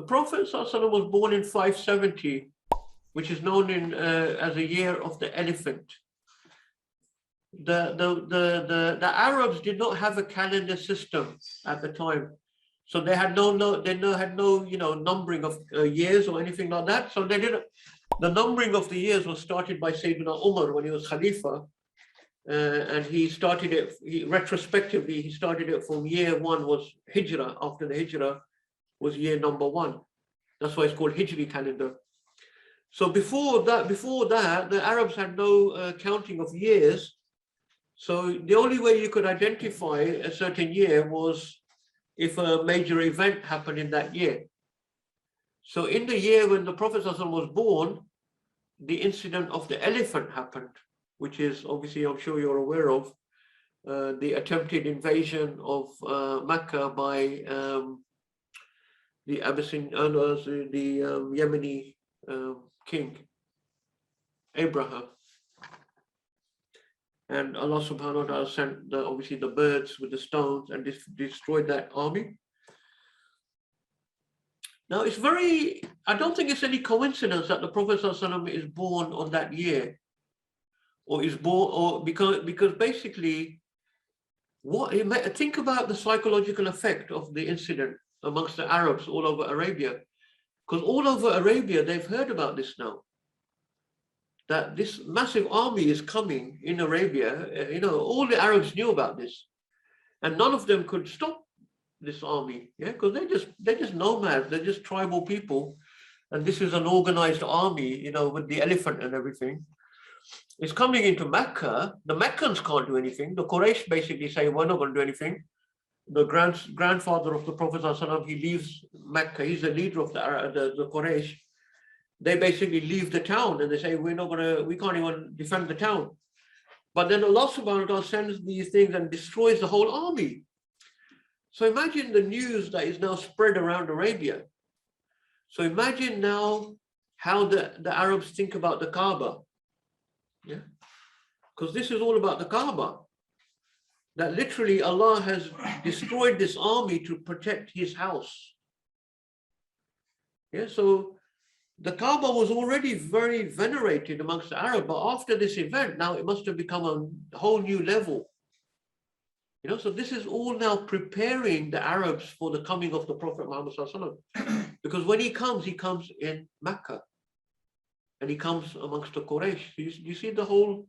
Prophet ﷺ was born in 570, which is known as a year of the elephant. The Arabs did not have a calendar system at the time, so they had no numbering of years or anything like that. So they didn't. The numbering of the years was started by Sayyidina Umar when he was Khalifa, and he started it. Retrospectively, he started it from year 1 was Hijrah. After the Hijrah was year number 1. That's why it's called Hijri calendar. So before that, the Arabs had no counting of years. So the only way you could identify a certain year was if a major event happened in that year. So in the year when the Prophet ﷺ was born, the incident of the elephant happened, which is obviously, I'm sure you're aware of, the attempted invasion of Makkah by the Yemeni king, Abraham. And Allah subhanahu wa ta'ala sent obviously the birds with the stones and destroyed that army. Now it's I don't think it's any coincidence that the Prophet ﷺ is born on that year, or is born, or because basically, think about the psychological effect of the incident amongst the Arabs all over Arabia, because all over Arabia they've heard about this now, that this massive army is coming in Arabia. All the Arabs knew about this, and none of them could stop this army, because they're just nomads, they're just tribal people, and this is an organized army, with the elephant and everything. It's coming into Mecca. The Meccans can't do anything. The Quraysh basically say, we're not going to do anything. The grandfather of the Prophet ﷺ, he leaves Mecca. He's the leader of the Quraysh. They basically leave the town and they say, we can't even defend the town. But then Allah subhanahu wa ta'ala sends these things and destroys the whole army. So imagine the news that is now spread around Arabia. So imagine now how the Arabs think about the Kaaba. Because this is all about the Kaaba. That literally Allah has destroyed this army to protect his house. So the Kaaba was already very venerated amongst the Arabs, but after this event, now it must have become a whole new level. So this is all now preparing the Arabs for the coming of the Prophet Muhammad ﷺ. Because when he comes in Mecca, and he comes amongst the Quraysh. You see the whole,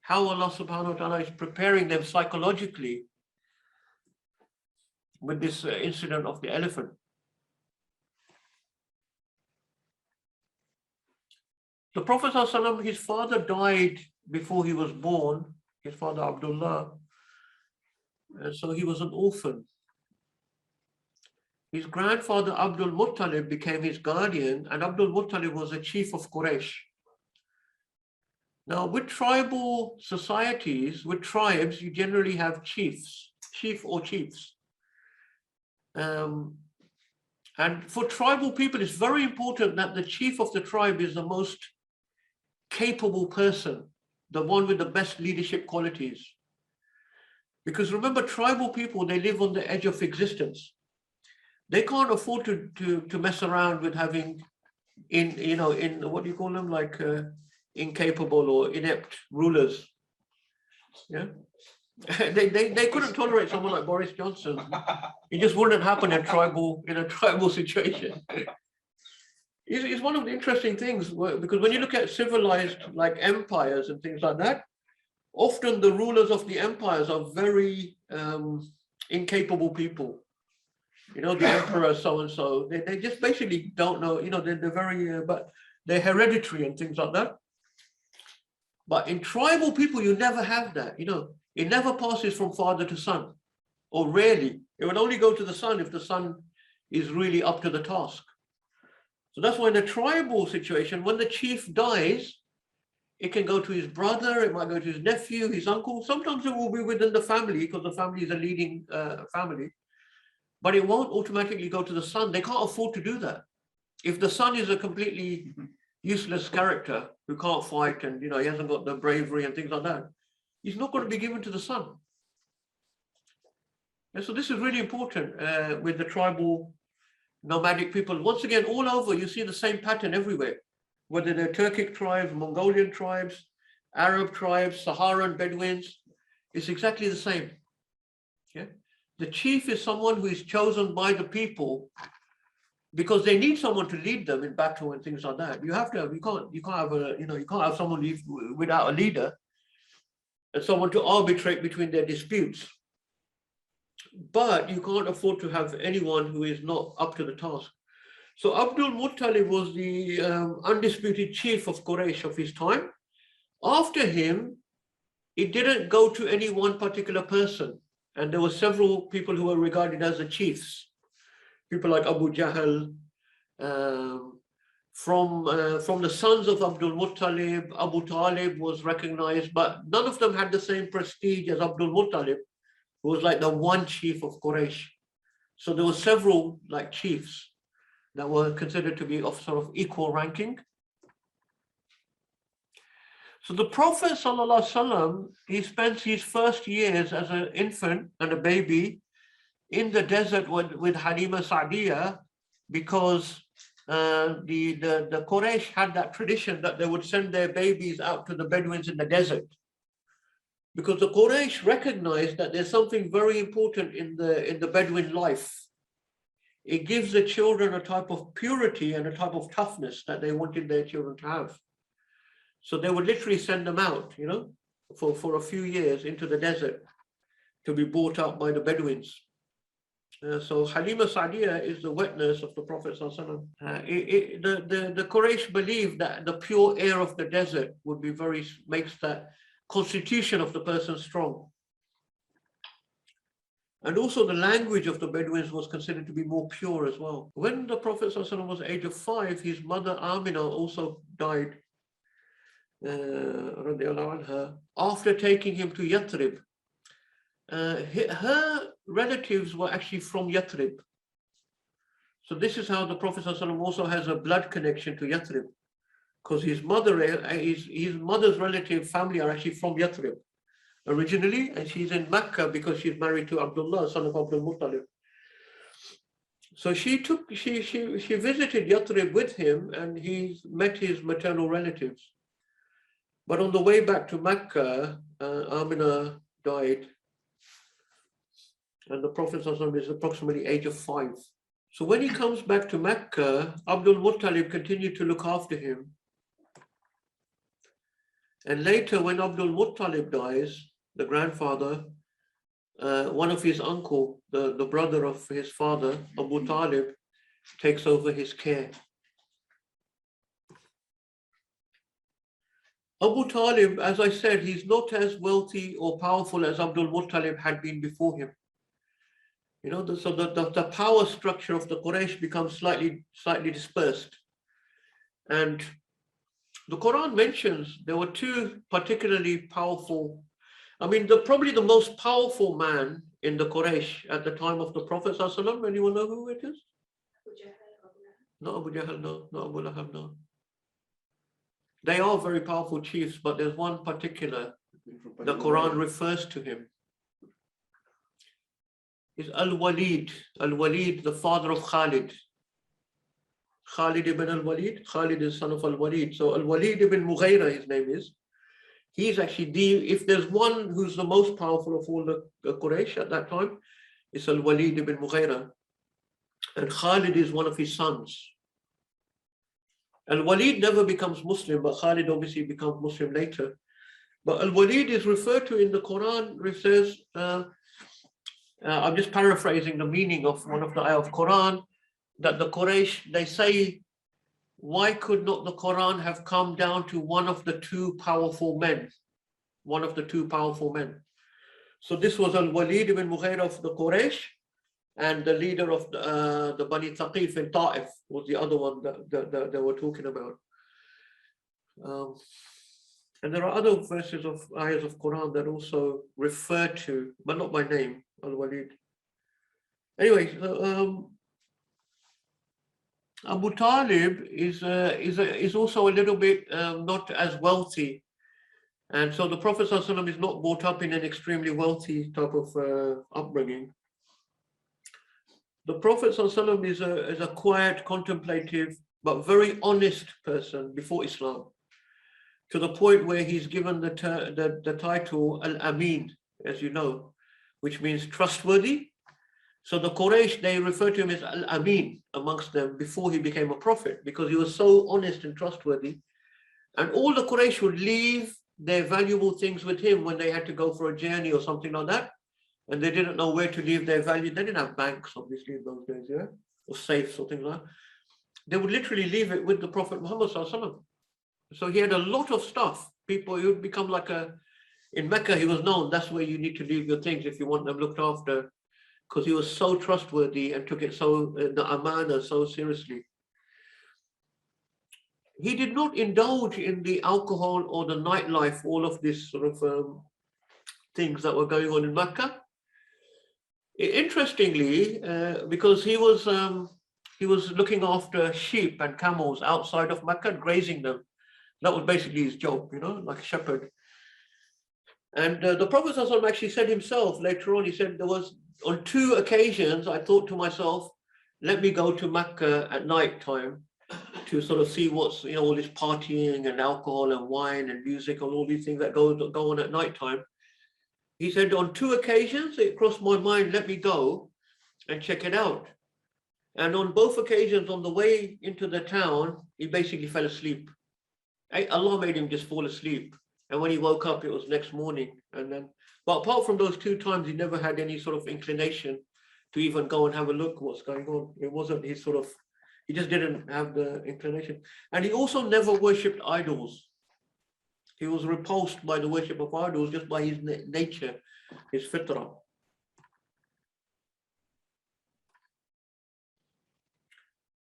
how Allah subhanahu wa ta'ala is preparing them psychologically with this incident of the elephant. The Prophet ﷺ, his father died before he was born, his father Abdullah. So he was an orphan. His grandfather Abdul Muttalib became his guardian, and Abdul Muttalib was a chief of Quraysh. Now, with tribal societies, with tribes, you generally have chief or chiefs. And for tribal people, it's very important that the chief of the tribe is the most capable person, the one with the best leadership qualities. Because remember, tribal people, they live on the edge of existence. They can't afford to mess around with having in what do you call them, like incapable or inept rulers. They couldn't tolerate someone like Boris Johnson. It just wouldn't happen in a tribal situation. It's one of the interesting things, because when you look at civilized like empires and things like that, often the rulers of the empires are very incapable people. The emperor so-and-so, they just basically don't know, they're very, but they're hereditary and things like that. But in tribal people, you never have that, it never passes from father to son, or rarely. It would only go to the son if the son is really up to the task. So that's why in a tribal situation, when the chief dies, it can go to his brother, it might go to his nephew, his uncle. Sometimes it will be within the family because the family is a leading family. But it won't automatically go to the son. They can't afford to do that. If the son is a completely useless character who can't fight and he hasn't got the bravery and things like that, he's not going to be given to the son. And so this is really important with the tribal nomadic people. Once again, all over, you see the same pattern everywhere, whether they're Turkic tribes, Mongolian tribes, Arab tribes, Saharan Bedouins, it's exactly the same. Yeah? The chief is someone who is chosen by the people because they need someone to lead them in battle and things like that. You have to have, you can't have a, you can't have someone leave without a leader and someone to arbitrate between their disputes. But you can't afford to have anyone who is not up to the task. So Abdul Muttalib was the undisputed chief of Quraysh of his time. After him, it didn't go to any one particular person. And there were several people who were regarded as the chiefs. People like Abu Jahl, from the sons of Abdul Muttalib, Abu Talib was recognized, but none of them had the same prestige as Abdul Muttalib, who was like the one chief of Quraysh. So there were several like chiefs that were considered to be of sort of equal ranking. So the Prophet ﷺ, he spends his first years as an infant and a baby in the desert with Halima Sa'diyah, because the Quraysh had that tradition that they would send their babies out to the Bedouins in the desert. Because the Quraysh recognized that there's something very important in the Bedouin life. It gives the children a type of purity and a type of toughness that they wanted their children to have. So they would literally send them out, for a few years into the desert to be brought up by the Bedouins. So Halima Sa'diyah is the wet nurse of the Prophet ﷺ. The Quraysh believed that the pure air of the desert would be makes that constitution of the person strong. And also the language of the Bedouins was considered to be more pure as well. When the Prophet ﷺ was age of 5, his mother Amina also died. After taking him to Yathrib. Her relatives were actually from Yathrib. So this is how the Prophet ﷺ also has a blood connection to Yathrib, because his mother's relative family are actually from Yathrib originally, and she's in Makkah because she's married to Abdullah, son of Abdul Muttalib. So she visited Yathrib with him, and he met his maternal relatives. But on the way back to Makkah, Amina died. And the Prophet ﷺ is approximately age of 5. So when he comes back to Mecca, Abdul Muttalib continued to look after him. And later, when Abdul Muttalib dies, the grandfather, one of his uncle, the brother of his father, Abu Talib, takes over his care. Abu Talib, as I said, he's not as wealthy or powerful as Abdul Muttalib had been before him. So the power structure of the Quraysh becomes slightly dispersed. And the Quran mentions there were two particularly powerful, probably the most powerful man in the Quraysh at the time of the Prophet ﷺ. Anyone know who it is? Not Abu Jahl, no. Not Abu Lahab, no. They are very powerful chiefs, but there's one particular, the Quran refers to him. Is Al-Walid. Al-Walid, the father of Khalid. Khalid ibn Al-Walid. Khalid is son of Al-Walid. So Al-Walid ibn Mughira, his name is. He's actually if there's one who's the most powerful of all the Quraysh at that time, it's Al-Walid ibn Mughira. And Khalid is one of his sons. Al-Walid never becomes Muslim, but Khalid obviously becomes Muslim later. But Al-Walid is referred to in the Quran, which says, I'm just paraphrasing the meaning of one of the ayah of Quran, that the Quraysh, they say, why could not the Quran have come down to one of the two powerful men? One of the two powerful men. So this was Al-Walid ibn Mughira of the Quraysh, and the leader of the Bani Thaqif in Ta'if was the other one that they were talking about. And there are other verses of ayahs of Quran that also refer to, but not by name, Al-Walid. Anyway, Abu Talib is also a little bit not as wealthy. And so the Prophet ﷺ is not brought up in an extremely wealthy type of upbringing. The Prophet ﷺ is a quiet, contemplative, but very honest person before Islam, to the point where he's given the title Al-Amin, as you know, which means trustworthy. So the Quraysh, they refer to him as Al-Amin amongst them before he became a prophet, because he was so honest and trustworthy. And all the Quraysh would leave their valuable things with him when they had to go for a journey or something like that. And they didn't know where to leave their value. They didn't have banks, obviously, in those days, yeah, or safes or things like that. They would literally leave it with the Prophet Muhammad ﷺ. So he had a lot of stuff. People, he would become like in Mecca, he was known, that's where you need to leave your things if you want them looked after, because he was so trustworthy and took it the amana so seriously. He did not indulge in the alcohol or the nightlife, all of this sort of things that were going on in Mecca. Interestingly, because he was looking after sheep and camels outside of Mecca, grazing them. That was basically his job, you know, like a shepherd. And the Prophet ﷺ actually said himself later on, he said, there was on 2 occasions, I thought to myself, let me go to Mecca at night time to sort of see what's, you know, all this partying and alcohol and wine and music and all these things that go on at night time. He said, on 2 occasions, it crossed my mind, let me go and check it out. And on both occasions, on the way into the town, he basically fell asleep. Allah made him just fall asleep. And when he woke up, it was next morning. And then, but apart from those 2 times, he never had any sort of inclination to even go and have a look what's going on. It wasn't his sort of, he just didn't have the inclination. And he also never worshipped idols. He was repulsed by the worship of idols just by his nature, his fitrah.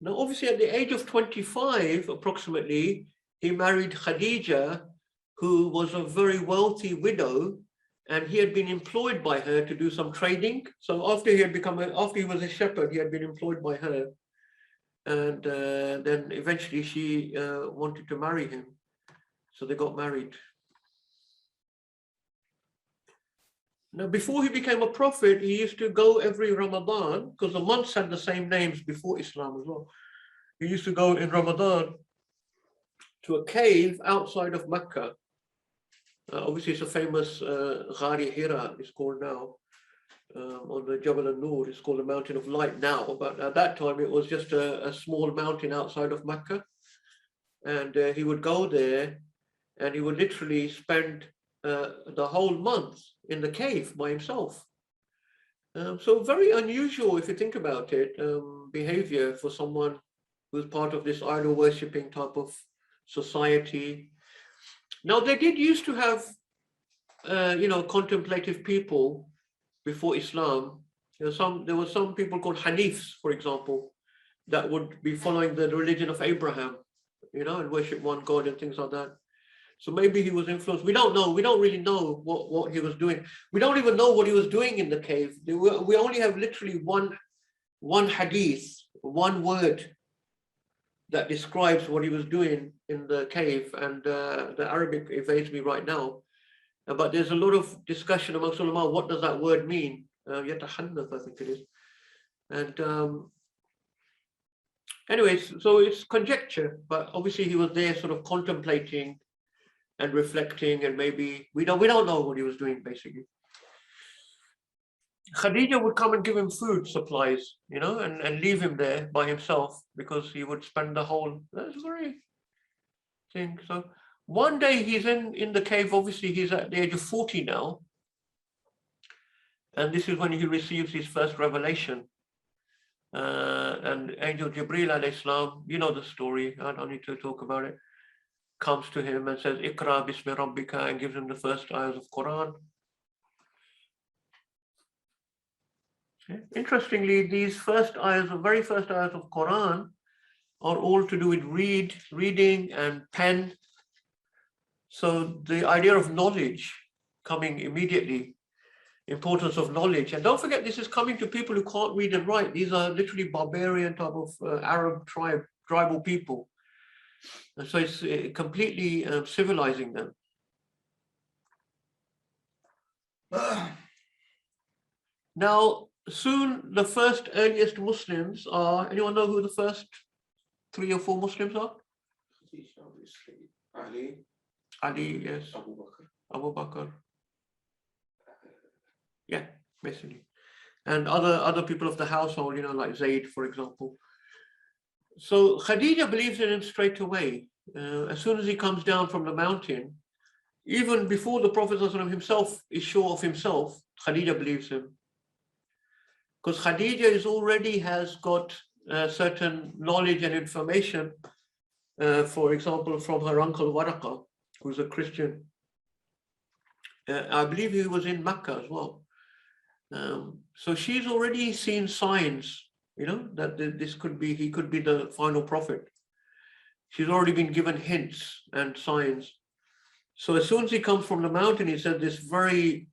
Now, obviously, at the age of 25, approximately, he married Khadija, who was a very wealthy widow, and he had been employed by her to do some trading. So after he was a shepherd, he had been employed by her. And then eventually she wanted to marry him. So they got married. Now, before he became a prophet, he used to go every Ramadan, because the months had the same names before Islam as well. He used to go in Ramadan to a cave outside of Mecca. Obviously, it's a famous Ghari Hira, it's called now, on the Jabal al-Nur. It's called the Mountain of Light now, but at that time it was just a small mountain outside of Mecca. And he would go there and he would literally spend the whole month in the cave by himself. So very unusual, if you think about it, behavior for someone who's part of this idol worshipping type of society. Now, they did used to have, you know, contemplative people before Islam. There were some people called Hanifs, for example, that would be following the religion of Abraham, you know, and worship one God and things like that. So maybe he was influenced. We don't know. We don't really know what he was doing. We don't even know what he was doing in the cave. We only have literally one hadith, one word that describes what he was doing in the cave, and the Arabic evades me right now. But there's a lot of discussion amongst ulama. What does that word mean? Yatahannath, I think it is. And anyways, so it's conjecture, but obviously he was there sort of contemplating and reflecting, and maybe we don't know what he was doing basically. Khadija would come and give him food supplies, you know, and leave him there by himself, because he would spend the whole, that's very thing. So one day he's in the cave. Obviously he's at the age of 40 now, and this is when he receives his first revelation. And Angel Jibreel alayhi salam, you know the story, I don't need to talk about it, comes to him and says, Iqra bismi rabbika, and gives him the first ayahs of Quran. Interestingly, these very first ayahs of Quran are all to do with reading and pen. So the idea of knowledge coming immediately, importance of knowledge. And don't forget, this is coming to people who can't read and write. These are literally barbarian type of Arab tribal people. And so it's completely civilizing them. Now, soon the first earliest Muslims are, anyone know who the first 3 or 4 Muslims are? Obviously, Ali, Yes. Abu Bakr. Yeah, basically. And other people of the household, like Zayd, for example. So Khadija believes in him straight away. As soon as he comes down from the mountain, even before the Prophet ﷺ himself is sure of himself, Khadija believes him. Because Khadija already has got certain knowledge and information, for example, from her uncle Waraqa, who's a Christian. I believe he was in Makkah as well. So she's already seen signs, that he could be the final prophet. She's already been given hints and signs. So as soon as he comes from the mountain, he said this very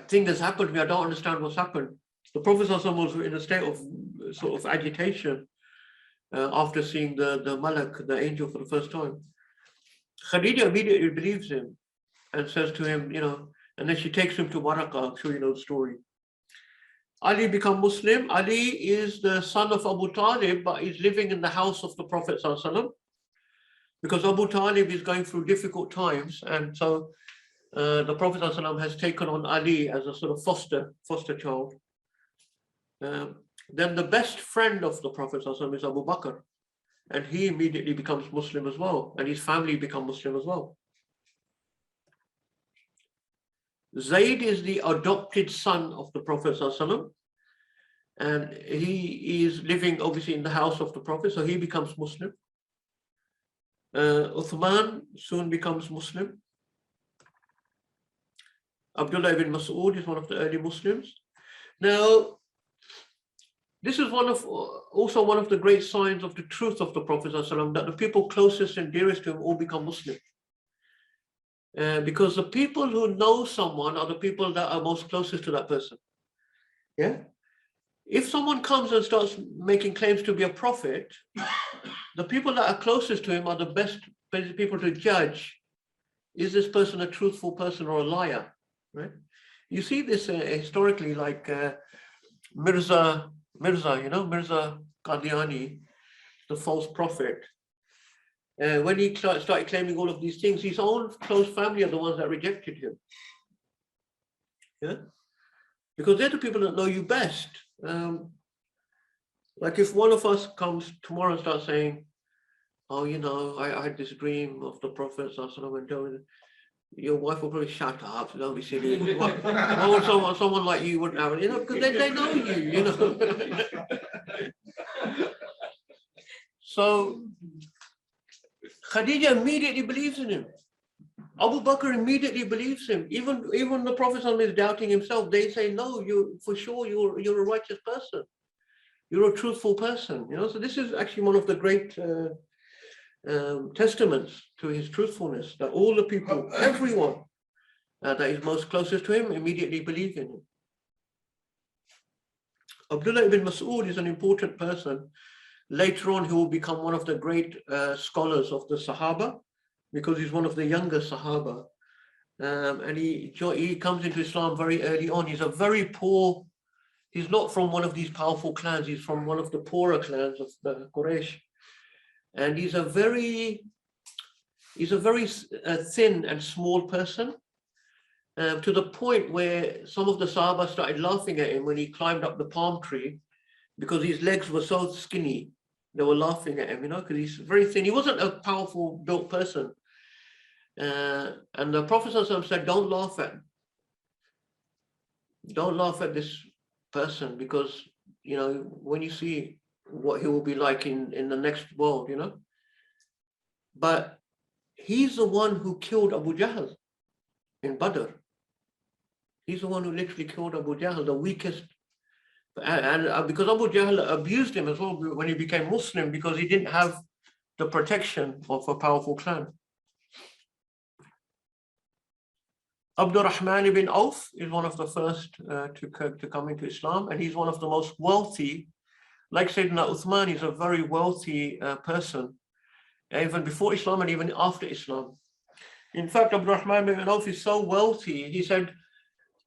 thing has happened to me. I don't understand what's happened. The Prophet was in a state of sort of agitation after seeing the Malak, the angel, for the first time. Khadija immediately believes him and says to him, and then she takes him to Waraqa. I'm sure you know the story. Ali become Muslim. Ali is the son of Abu Talib, but he's living in the house of the Prophet ﷺ, because Abu Talib is going through difficult times, and so the Prophet ﷺ has taken on Ali as a sort of foster child. Then the best friend of the Prophet ﷺ is Abu Bakr, and he immediately becomes Muslim as well, and his family become Muslim as well. Zayd is the adopted son of the Prophet ﷺ, and he is living obviously in the house of the Prophet, so he becomes Muslim. Uthman soon becomes Muslim. Abdullah ibn Mas'ud is one of the early Muslims. Now, this is also one of the great signs of the truth of the Prophet ﷺ, that the people closest and dearest to him all become Muslim. Because the people who know someone are the people that are most closest to that person. Yeah. If someone comes and starts making claims to be a prophet, the people that are closest to him are the best people to judge, is this person a truthful person or a liar, right? You see this historically, like Mirza Qadiani, the false prophet. When he started claiming all of these things, his own close family are the ones that rejected him. Yeah, because they're the people that know you best. Like if one of us comes tomorrow and starts saying, "Oh, I had this dream of the Prophet," and your wife will probably shut up. Don't be silly. Why would someone like you wouldn't have it? Because they know you. So Khadija immediately believes in him. Abu Bakr immediately believes him. Even the Prophet is doubting himself. They say, "No, you're a righteous person. You're a truthful person." So this is actually one of the great testaments to his truthfulness, that all the people, everyone that is most closest to him, immediately believe in him. Abdullah ibn Mas'ud is an important person. Later on, he will become one of the great scholars of the Sahaba, because he's one of the younger Sahaba. And he comes into Islam very early on. He's a very poor, he's not from one of these powerful clans, he's from one of the poorer clans of the Quraysh. And he's a very thin and small person, to the point where some of the Sahaba started laughing at him when he climbed up the palm tree, because his legs were so skinny. They were laughing at him, because he's very thin. He wasn't a powerful built person. And the Prophet said, don't laugh at this person, because, when you see what he will be like in the next world, But he's the one who killed Abu Jahl in Badr. He's the one who literally killed Abu Jahl, the weakest. And because Abu Jahl abused him as well when he became Muslim, because he didn't have the protection of a powerful clan. Abdurrahman ibn Auf is one of the first to come into Islam, and he's one of the most wealthy. Like Sayyidina Uthman, he's a very wealthy person, even before Islam and even after Islam. In fact, Abdurrahman ibn Auf is so wealthy, he said,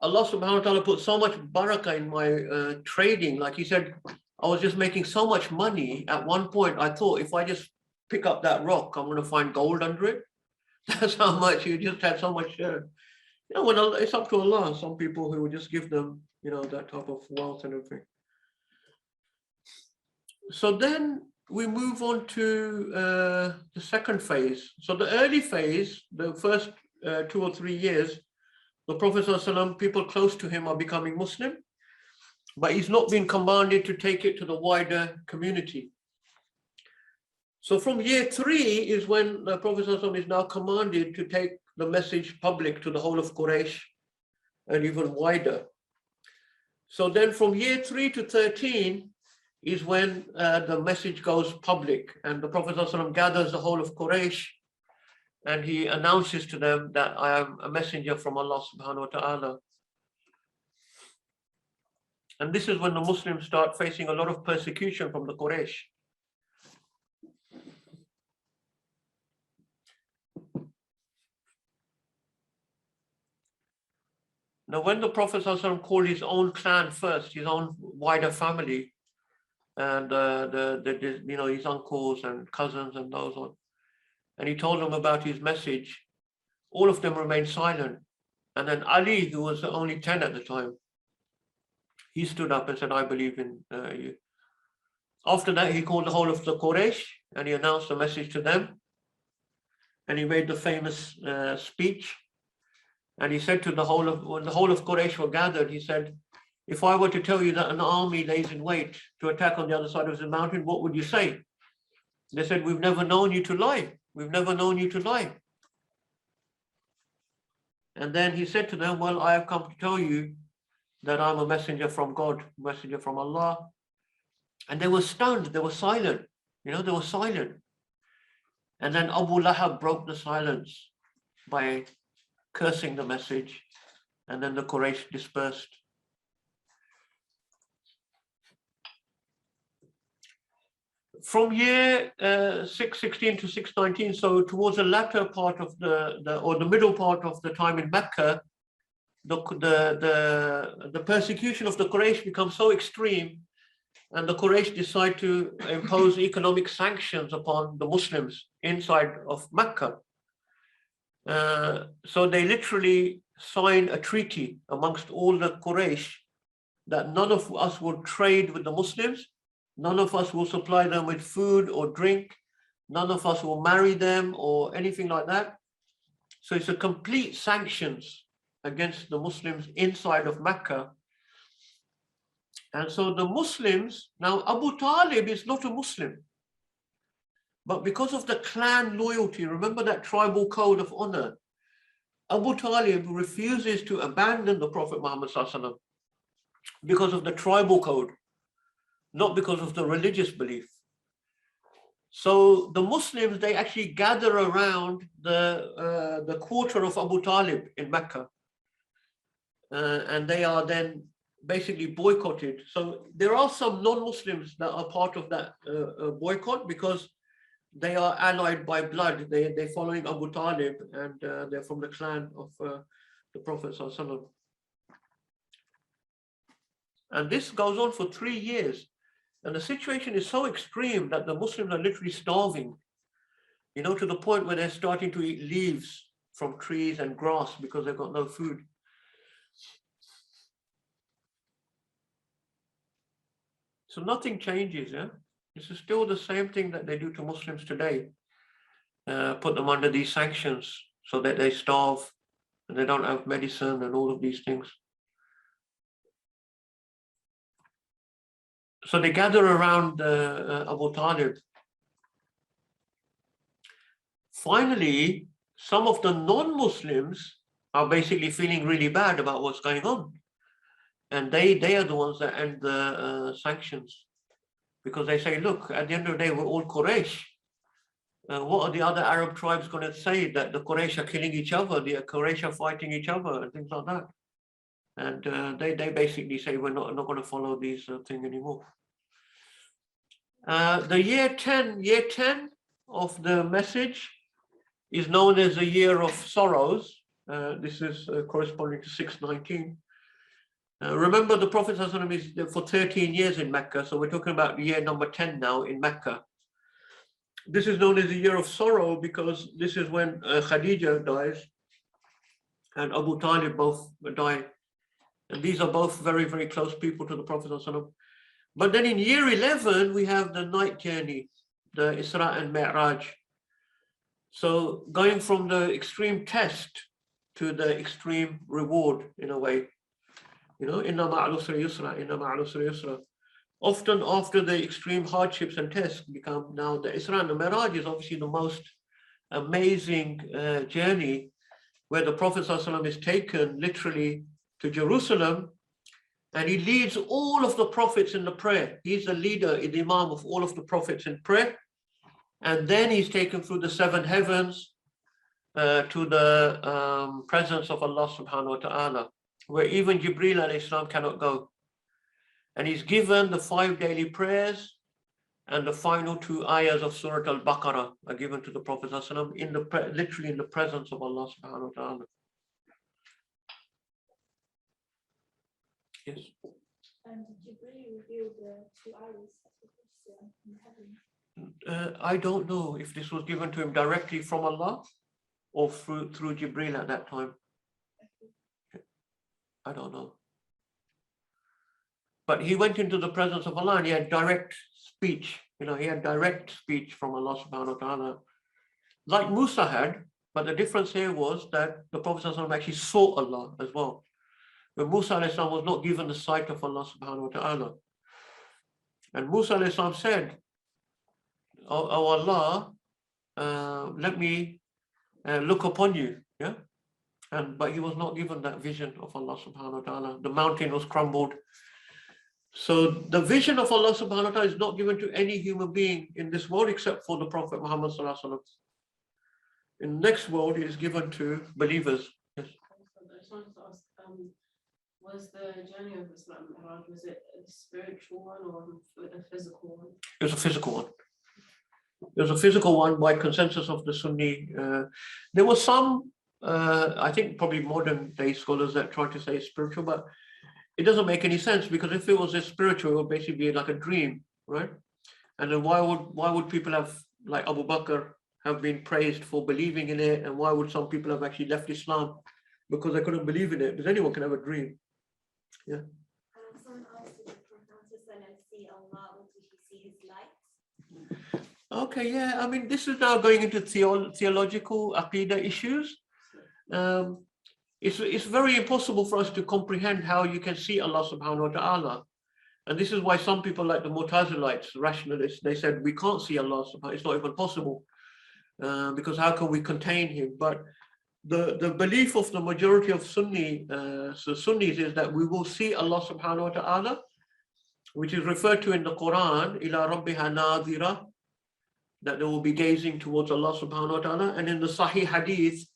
Allah subhanahu wa ta'ala put so much barakah in my trading. Like he said, I was just making so much money. At one point, I thought if I just pick up that rock, I'm going to find gold under it. That's how much you just had so much. When it's up to Allah. Some people who would just give them, that type of wealth and everything. So then we move on to the second phase. So the early phase, the first 2 or 3 years, the Prophet ﷺ, people close to him are becoming Muslim, but he's not been commanded to take it to the wider community. So from year 3 is when the Prophet ﷺ is now commanded to take the message public to the whole of Quraysh and even wider. So then from year 3 to 13 is when the message goes public, and the Prophet ﷺ gathers the whole of Quraysh and he announces to them that I am a messenger from Allah subhanahu wa ta'ala. And this is when the Muslims start facing a lot of persecution from the Quraysh. Now, when the Prophet ﷺ called his own clan first, his own wider family, and his uncles and cousins and those on, and he told them about his message, all of them remained silent. And then Ali, who was only 10 at the time, he stood up and said, I believe in you. After that, he called the whole of the Quraysh and he announced the message to them. And he made the famous speech. And he said to when the whole of Quraysh were gathered, he said, if I were to tell you that an army lays in wait to attack on the other side of the mountain, what would you say? They said, we've never known you to lie. We've never known you to lie. And then he said to them, well, I have come to tell you that I'm a messenger from God, messenger from Allah. And they were stunned, they were silent, they were silent. And then Abu Lahab broke the silence by cursing the message, and then the Quraysh dispersed. From year 616 to 619, so towards the latter part of the middle part of the time in Mecca, the persecution of the Quraysh becomes so extreme, and the Quraysh decide to impose economic sanctions upon the Muslims inside of Mecca. So they literally sign a treaty amongst all the Quraysh that none of us will trade with the Muslims, none of us will supply them with food or drink, none of us will marry them or anything like that. So it's a complete sanctions against the Muslims inside of Mecca. And so the Muslims, now Abu Talib is not a Muslim, but because of the clan loyalty, remember that tribal code of honor, Abu Talib refuses to abandon the Prophet Muhammad ﷺ because of the tribal code, not because of the religious belief. So the Muslims, they actually gather around the quarter of Abu Talib in Mecca, and they are then basically boycotted. So there are some non-Muslims that are part of that boycott because they are allied by blood. They're following Abu Talib, and they're from the clan of the Prophet ﷺ. And this goes on for 3 years. And the situation is so extreme that the Muslims are literally starving, to the point where they're starting to eat leaves from trees and grass because they've got no food. So nothing changes, yeah? This is still the same thing that they do to Muslims today. Put them under these sanctions so that they starve and they don't have medicine and all of these things. So they gather around Abu Talib. Finally, some of the non-Muslims are basically feeling really bad about what's going on. And they are the ones that end the sanctions. Because they say, look, at the end of the day, we're all Quraysh. What are the other Arab tribes going to say? That the Quraysh are killing each other, the Quraysh are fighting each other, and things like that. And they basically say, we're not going to follow these thing anymore. The year 10 of the message is known as the year of sorrows. This is corresponding to 619. Remember, the Prophet ﷺ is for 13 years in Mecca, so we're talking about the year number 10 now in Mecca. This is known as the year of sorrow because this is when Khadija dies and Abu Talib both die. And these are both very, very close people to the Prophet ﷺ. But then in year 11, we have the night journey, the Isra and Mi'raj. So going from the extreme test to the extreme reward in a way. You know, inna ma'al usri yusra, inna ma'al usri yusra. Often after the extreme hardships and tests become now the Isra and the Mi'raj is obviously the most amazing journey where the Prophet ﷺ is taken literally to Jerusalem and he leads all of the prophets in the prayer. He's the leader, the Imam of all of the prophets in prayer. And then he's taken through the 7 heavens to the presence of Allah subhanahu wa ta'ala, where even Jibreel alayhi salam cannot go. And he's given the 5 daily prayers and the final 2 ayahs of Surah Al-Baqarah are given to the Prophet ﷺ in the literally in the presence of Allah subhanahu wa ta'ala. Yes. And Jibreel revealed the 2 ayahs in heaven. I don't know if this was given to him directly from Allah or through Jibreel at that time. I don't know. But he went into the presence of Allah and he had direct speech. You know, he had direct speech from Allah subhanahu wa ta'ala. Like Musa had, but the difference here was that the Prophet actually saw Allah as well. But Musa was not given the sight of Allah subhanahu wa ta'ala. And Musa said, oh Allah, let me look upon you. Yeah. But he was not given that vision of Allah subhanahu wa ta'ala. The mountain was crumbled. So the vision of Allah subhanahu wa ta'ala is not given to any human being in this world except for the Prophet Muhammad sallallahu alaihi wasallam. In the next world, it is given to believers. Yes. I just wanted to ask, was the journey of Islam Mi'raj, was it a spiritual one or a physical one? It was a physical one. It was a physical one by consensus of the Sunni. There was some, I think probably modern day scholars that try to say it's spiritual, but it doesn't make any sense because if it was a spiritual, it would basically be like a dream, right? And then why would people have, like Abu Bakr, have been praised for believing in it? And why would some people have actually left Islam because they couldn't believe in it? Because anyone can have a dream. Yeah. Someone asked if the Prophet see Allah, or did he see his light? Okay, yeah. I mean, this is now going into theological Aqidah issues. It's very impossible for us to comprehend how you can see Allah subhanahu wa ta'ala. And this is why some people like the Mu'tazilites, rationalists, they said we can't see Allah subhanahu, it's not even possible. Because how can we contain him? But the belief of the majority of Sunnis is that we will see Allah subhanahu wa ta'ala, which is referred to in the Quran, ila rabbiha nadhira, that they will be gazing towards Allah subhanahu wa ta'ala. And in the Sahih Hadith,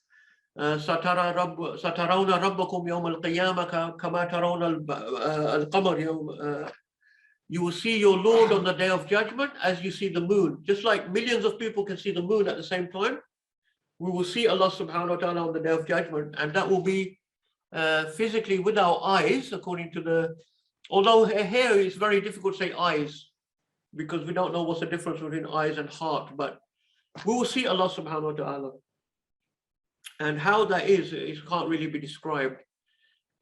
سَتَرَوْنَ رَبَّكُمْ يَوْمَ الْقِيَامَةِ كَمَا تَرَوْنَ الْقَمَرِ. You will see your Lord on the day of judgment as you see the moon. Just like millions of people can see the moon at the same time, we will see Allah subhanahu wa ta'ala on the day of judgment. And that will be physically with our eyes, according to the, although here it's very difficult to say eyes, because we don't know what's the difference between eyes and heart, but we will see Allah subhanahu wa ta'ala. And how that is, it can't really be described.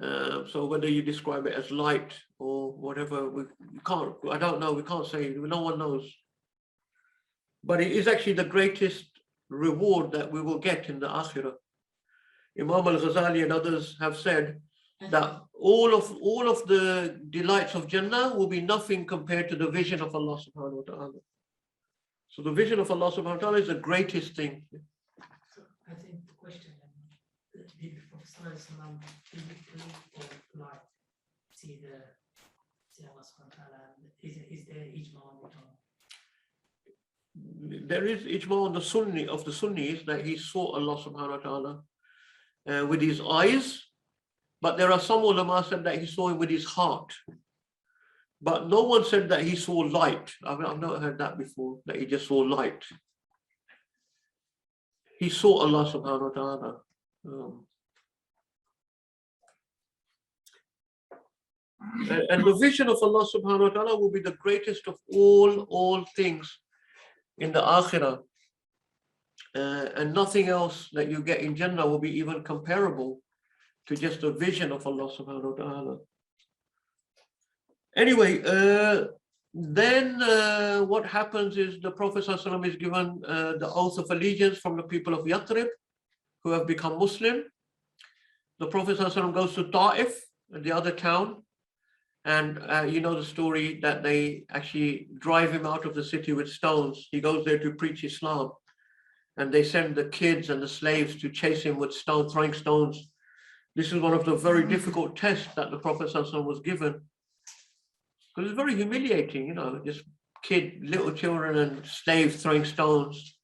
So whether you describe it as light or whatever, we can't, I don't know, we can't say, no one knows. But it is actually the greatest reward that we will get in the Akhirah. Imam al-Ghazali and others have said that all of the delights of Jannah will be nothing compared to the vision of Allah subhanahu wa ta'ala. So the vision of Allah subhanahu wa ta'ala is the greatest thing. So I think the question that the Prophet ﷺ physically or like see Allah subhanahu wa ta'ala, is there ijma on it? There is ijma on the Sunnis that he saw Allah subhanahu wa ta'ala with his eyes, but there are some ulama said that he saw him with his heart. But no one said that he saw light. I've not heard that before, that he just saw light. He saw Allah subhanahu wa ta'ala. And the vision of Allah subhanahu wa ta'ala will be the greatest of all things in the akhirah. And nothing else that you get in Jannah will be even comparable to just the vision of Allah subhanahu wa ta'ala. Anyway, then what happens is the Prophet ﷺ is given the oath of allegiance from the people of Yathrib who have become Muslim. The Prophet ﷺ goes to Ta'if, the other town, and you know the story that they actually drive him out of the city with stones. He goes there to preach Islam, and they send the kids and the slaves to chase him with throwing stones. This is one of the very difficult tests that the Prophet ﷺ was given, because it's very humiliating, you know, just little children and slaves throwing stones.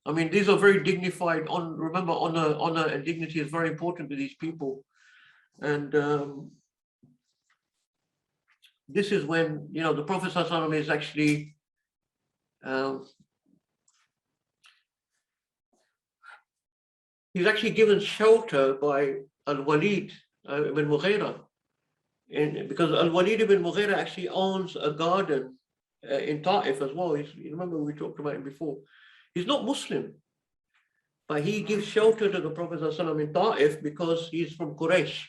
I mean, these are very dignified. Remember, honor and dignity is very important to these people. And this is when, you know, the Prophet ﷺ is actually he's actually given shelter by Al-Walid ibn Mughira, because Al-Walid ibn Mughira actually owns a garden in Ta'if as well. You remember we talked about him before. He's not Muslim, but he gives shelter to the Prophet ﷺ in Ta'if because he's from Quraysh.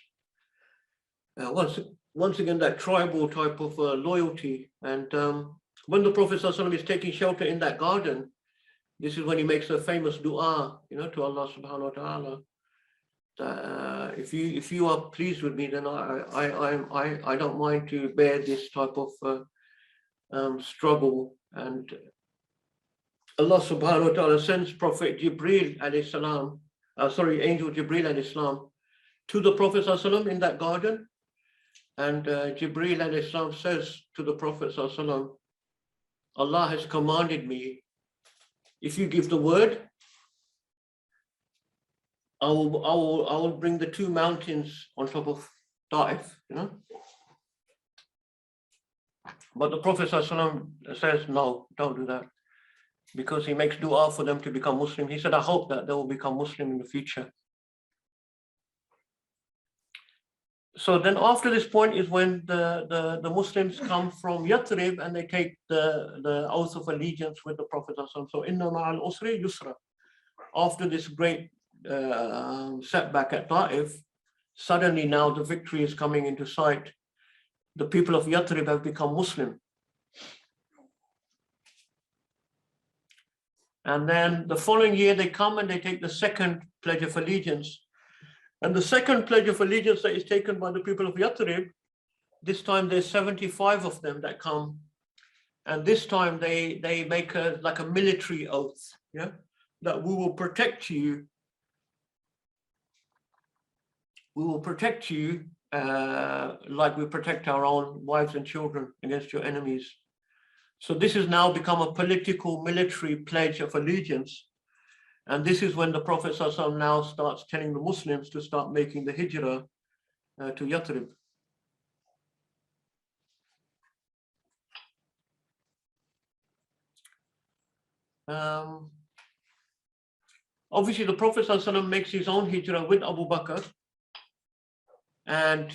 Once again, that tribal type of loyalty. And when the Prophet ﷺ is taking shelter in that garden, this is when he makes a famous dua, you know, to Allah subhanahu wa ta'ala. If you are pleased with me, then I don't mind to bear this type of struggle. And Allah subhanahu wa ta'ala sends Prophet Jibreel alayhi salam, Angel Jibreel alayhi salam, to the Prophet ﷺ in that garden. And Jibreel alayhi salam says to the Prophet ﷺ, Allah has commanded me, if you give the word, I will bring the two mountains on top of Ta'if, you know. But the Prophet ﷺ says, no, don't do that, because he makes dua for them to become Muslim. He said, I hope that they will become Muslim in the future. So then after this point is when the Muslims come from Yathrib and they take the oath of allegiance with the Prophet. So inna ma'al usri yusra. After this great setback at Ta'if, suddenly now the victory is coming into sight. The people of Yathrib have become Muslim. And then the following year they come and they take the second pledge of allegiance. And the second pledge of allegiance that is taken by the people of Yathrib, this time there's 75 of them that come. And this time they make like a military oath, yeah, that we will protect you. We will protect you like we protect our own wives and children against your enemies. So this has now become a political military pledge of allegiance. And this is when the Prophet ﷺ now starts telling the Muslims to start making the hijrah to Yathrib. Obviously, the Prophet ﷺ makes his own hijrah with Abu Bakr. And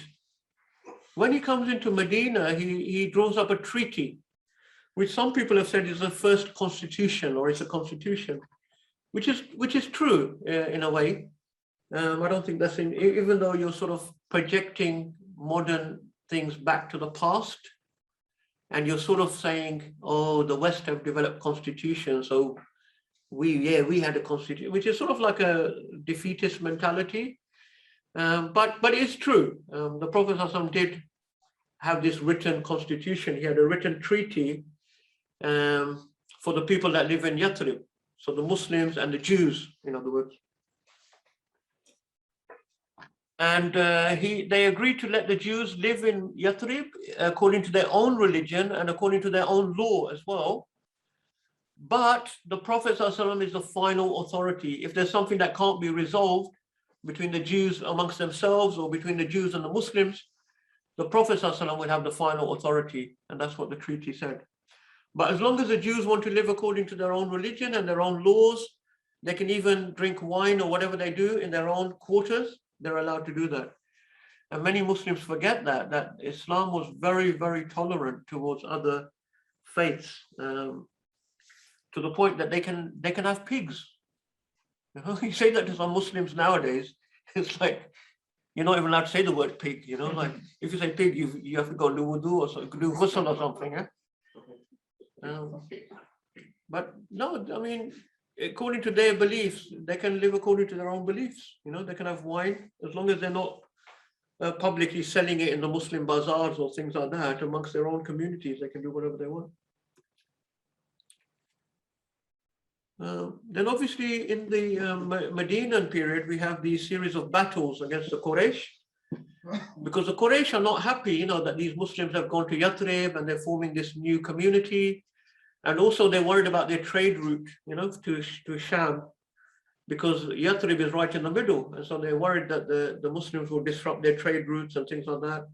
when he comes into Medina, he draws up a treaty, which some people have said is the first constitution, or it's a constitution. Which is true in a way. I don't think that's even though you're sort of projecting modern things back to the past, and you're sort of saying, oh, the West have developed constitutions, so we had a constitution, which is sort of like a defeatist mentality. But it's true. The Prophet ﷺ did have this written constitution. He had a written treaty for the people that live in Yathrib. So the Muslims and the Jews, in other words. And they agreed to let the Jews live in Yathrib according to their own religion and according to their own law as well. But the Prophet ﷺ is the final authority. If there's something that can't be resolved between the Jews amongst themselves or between the Jews and the Muslims, the Prophet ﷺ will have the final authority. And that's what the treaty said. But as long as the Jews want to live according to their own religion and their own laws, they can even drink wine or whatever they do in their own quarters, they're allowed to do that. And many Muslims forget that Islam was very, very tolerant towards other faiths, to the point that they can have pigs. You know, you say that to some Muslims nowadays, it's like you're not even allowed to say the word pig. You know, like if you say pig, you have to go do wudu or so, do ghusl or something. But no, I mean, according to their beliefs, they can live according to their own beliefs. You know, they can have wine as long as they're not publicly selling it in the Muslim bazaars or things like that amongst their own communities. They can do whatever they want. Then obviously in the Medina period, we have these series of battles against the Quraysh, because the Quraysh are not happy, you know, that these Muslims have gone to Yathrib and they're forming this new community. And also they're worried about their trade route, you know, to Sham, because Yathrib is right in the middle. And so they're worried that the Muslims will disrupt their trade routes and things like that.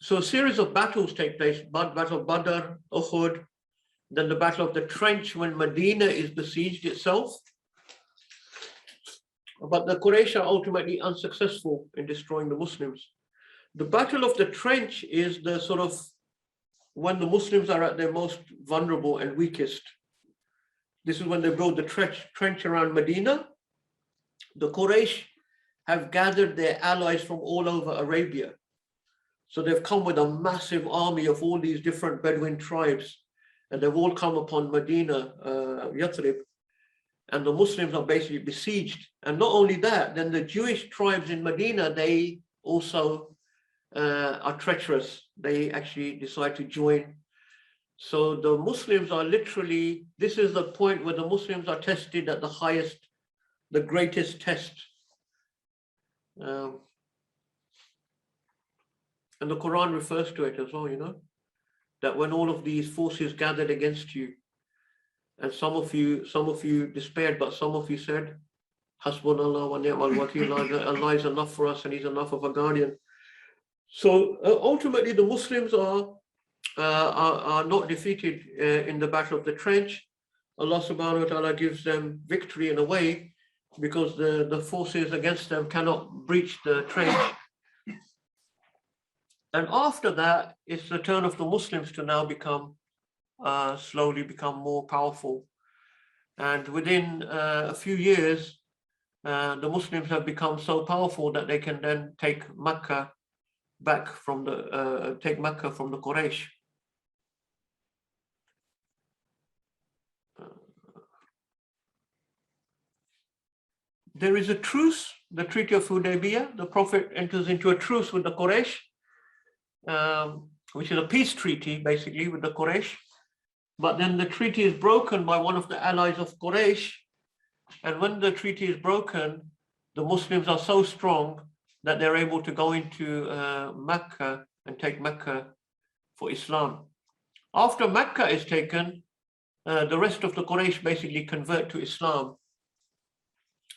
So a series of battles take place, Battle of Badr, Uhud, then the Battle of the Trench when Medina is besieged itself. But the Quraysh are ultimately unsuccessful in destroying the Muslims. The Battle of the Trench is the sort of when the Muslims are at their most vulnerable and weakest. This is when they build the trench around Medina. The Quraysh have gathered their allies from all over Arabia. So they've come with a massive army of all these different Bedouin tribes, and they've all come upon Medina, Yathrib, and the Muslims are basically besieged. And not only that, then the Jewish tribes in Medina, they also are treacherous. They actually decide to join. So the Muslims are literally, this is the point where the Muslims are tested at the highest, the greatest test. And the Quran refers to it as well, you know, that when all of these forces gathered against you, and some of you despaired, but some of you said, Hasbunallah wa ni'mal wakeel, Allah is enough for us and He's enough of a guardian. So ultimately the Muslims are not defeated in the Battle of the Trench. Allah subhanahu wa ta'ala gives them victory in a way, because the forces against them cannot breach the trench. And after that, it's the turn of the Muslims to now become, slowly become more powerful. And within a few years, the Muslims have become so powerful that they can then take Makkah back from the, Quraysh. There is a truce, the Treaty of Hudaybiyah. The Prophet enters into a truce with the Quraysh, which is a peace treaty basically with the Quraysh. But then the treaty is broken by one of the allies of Quraysh. And when the treaty is broken, the Muslims are so strong that they're able to go into Mecca and take Mecca for Islam. After Mecca is taken, the rest of the Quraysh basically convert to Islam.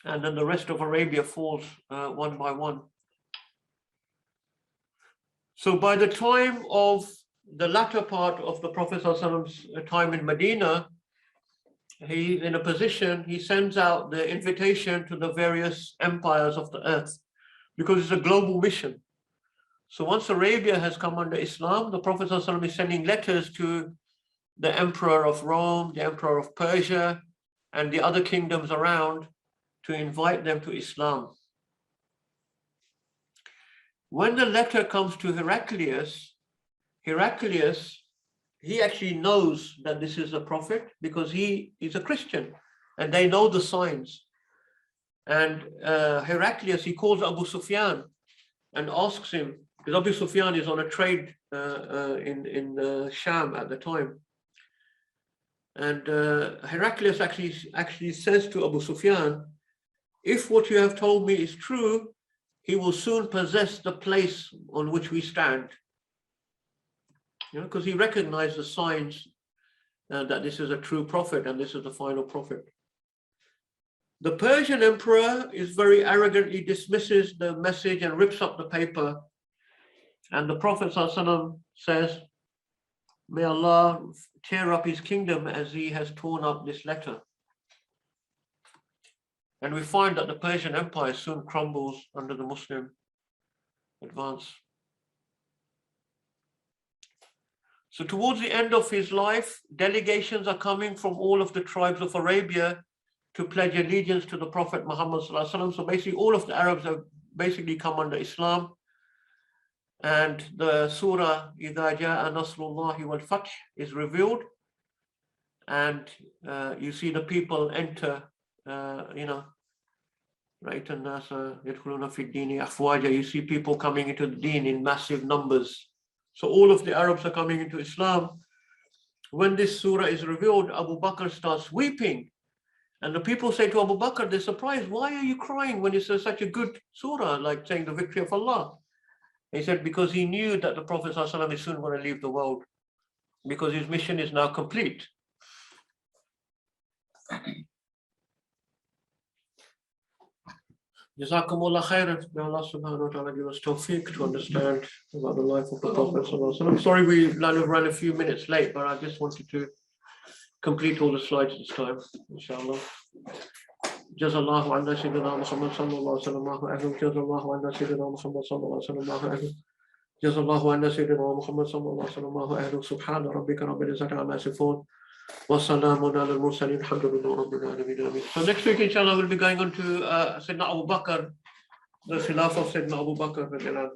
And then the rest of Arabia falls one by one. So by the time of the latter part of the Prophet's time in Medina, he's in a position, he sends out the invitation to the various empires of the earth, because it's a global mission. So once Arabia has come under Islam, the Prophet is sending letters to the Emperor of Rome, the Emperor of Persia, and the other kingdoms around to invite them to Islam. When the letter comes to Heraclius, he actually knows that this is a prophet, because he is a Christian and they know the signs. And Heraclius, he calls Abu Sufyan and asks him, because Abu Sufyan is on a trade in Sham at the time. And Heraclius actually says to Abu Sufyan, if what you have told me is true, he will soon possess the place on which we stand. You know, because he recognized the signs that this is a true prophet and this is the final prophet. The Persian emperor is very arrogantly dismisses the message and rips up the paper. And the Prophet ﷺ says, may Allah tear up his kingdom as he has torn up this letter. And we find that the Persian Empire soon crumbles under the Muslim Advance. So towards the end of his life, delegations are coming from all of the tribes of Arabia to pledge allegiance to the Prophet Muhammad sallallahu alaihi wasallam. So basically all of the Arabs have basically come under Islam. And the surah إِذَا جَاءَ نَصْرُ اللَّهِ وَالْفَتْحِ is revealed. And you see the people enter, right? And يَدْخُلُونَ فِي الدِّينِ أَفْوَاجًا. You see people coming into the deen in massive numbers. So all of the Arabs are coming into Islam. When this surah is revealed, Abu Bakr starts weeping. And the people say to Abu Bakr, they're surprised, why are you crying when it's such a good surah, like saying the victory of Allah? He said, because he knew that the Prophet ﷺ is soon going to leave the world, because his mission is now complete. Jazakumullah khairan. May Allah subhanahu wa ta'ala give us tawfiq to understand about the life of the Prophet ﷺ. I'm sorry we ran a few minutes late, but I just wanted to complete all the slides this time, inshallah. Jazallahu anna sayyidina Muhammad sallallahu alaihi wasallam. Jazallahu anna sayyidina Muhammad sallallahu alaihi wasallam. Jazallahu anna sayyidina Muhammad sallallahu alaihi wasallam. Subhana rabbika rabbil izzati amma yasifun. Wa salamun alal mursalin. Alhamdulillahi rabbil alamin. So next week, inshallah, we'll be going on to Sayyidina Abu Bakr, the Khilafah of Sayyidina Abu Bakr.